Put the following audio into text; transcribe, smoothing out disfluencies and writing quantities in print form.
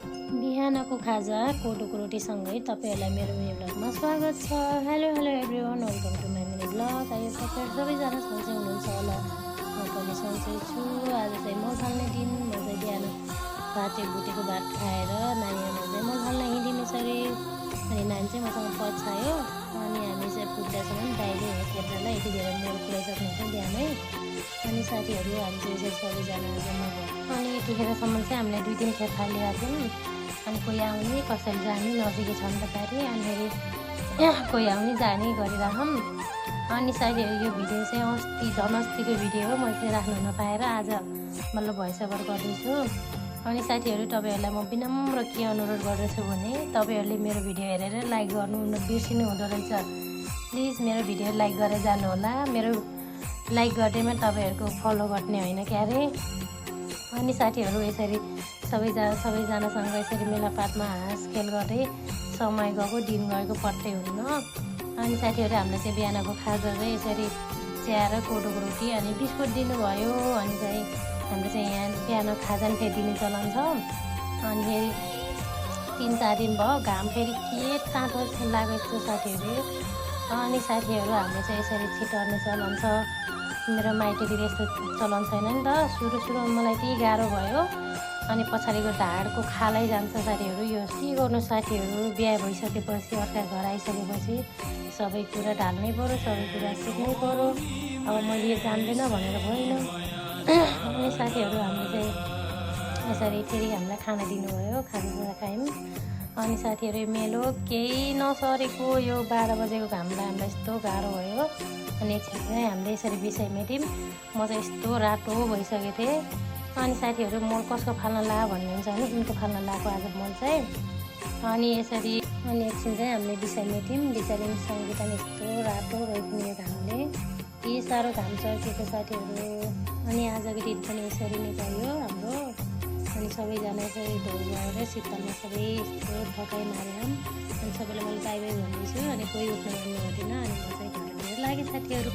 बिहानको खाजा कोदोको रोटीसँगै तपाईँहरूलाई मेरो मिनी ब्लगमा स्वागत छ। Hello everyone, welcome to my mini blog. आयो तपाईँहरू सबैजना सन्चै हुनुहुन्छ होला। म पनि सन्चै छु। आज चाहिँ मल फाल्ने दिन। म चाहिँ बिहान भुटेको भात खाएर नानीहरू चाहिँ मल फाल्न हिँड्यौँ यसरी। अनि नानी चाहिँ मसँग पछायो। अनि हामी चाहिँ पुग्दासम्म दाइले खेतलाई यति धेरै मोर पुऱ्याइसक्नुहुन्छ बिहानै। अनि साथीहरू हामी चाहिँ यसरी सबैजना जम्मा भयो। अनि यतिखेरसम्म चाहिँ हामीले 2-3 खेत फालिरहेको थियौँ। अनि कोही आउने कसैले जाने नजिकै छ नि त पारि। अनि फेरि कोही आउने जाने गरिरहौँ। अनि साथीहरू यो भिडियो चाहिँ अस्तिको भिडियो हो। मैले चाहिँ राख्न नपाएर आज मतलब भोइस ओभर गर्दैछु। अनि साथीहरू तपाईँहरूलाई म विनम्र के अनुरोध गर्दछु भने तपाईँहरूले मेरो भिडियो हेरेर लाइक गर्नु बिर्सिनु हुँदो रहेछ। प्लिज मेरो भिडियो लाइक गरेर जानुहोला। मेरो लाइक गर्दैमा तपाईँहरूको फलो गर्ने होइन क्यारे। अनि साथीहरू यसरी सबैजनासँग यसरी मेलापातमा हाँस खेल गर्दै समय गएको दिन गएको पत्तै हुन्न। अनि साथीहरू हामीले चाहिँ बिहानको खाजा चाहिँ यसरी चिया र कोदोको रोटी अनि बिस्कुट दिनुभयो। अनि चाहिँ हाम्रो चाहिँ यहाँ बिहान खाजा पनि फेरि दिने चलन छ। अनि फेरि 3-4 दिन भयो। घाम फेरि के तातो लाग्यो यस्तो साथीहरू। अनि साथीहरू हाम्रो चाहिँ यसरी छिटर्ने चलन छ। मेरो माइतीतिर यस्तो चलन छैन नि त। सुरुमा मलाई त्यही गाह्रो भयो। अनि पछाडिको ढाडको खालै जान्छ साथीहरू। यो के गर्नु साथीहरू, बिहा भइसकेपछि अर्का घर आइसकेपछि सबै कुरा ढाल्नै पऱ्यो, सबै कुरा सिक्नै पऱ्यो। अब मैले यो जान्दैन भनेर भएन। अनि साथीहरू हामीले चाहिँ यसरी फेरि हामीलाई खाना दिनुभयो। खाना खायौँ। अनि साथीहरू मेलो केही नसरेको यो 12 बजेको घामलाई हामीलाई यस्तो गाह्रो भयो। अनि एकछिन चाहिँ हामीले यसरी विषय मेट्यौँ। म चाहिँ यस्तो रातो भइसकेको थिएँ। अनि साथीहरू मल कसको फाल्न ला भन्नुहुन्छ भने उनको फाल्न लगाएको आज मल चाहिँ। अनि यसरी अनि एकछिन चाहिँ हामीले विषय मेट्यौँ। विषयले सङ्गीत यस्तो रातो भइदिने यो घामले के साह्रो घाम चर्केको साथीहरू। अनि आजको दिन पनि यसरी नै गयो हाम्रो। अनि सबैजना चाहिँ धोइ गएर शीतलमा सबै यस्तो ठकाइ मारेर अनि सबैलाई मैले बाई बाई भन्दैछु। अनि कोही उठ्नु भन्नु हुँदैन। अनि म चाहिँ घर लागेँ साथीहरू।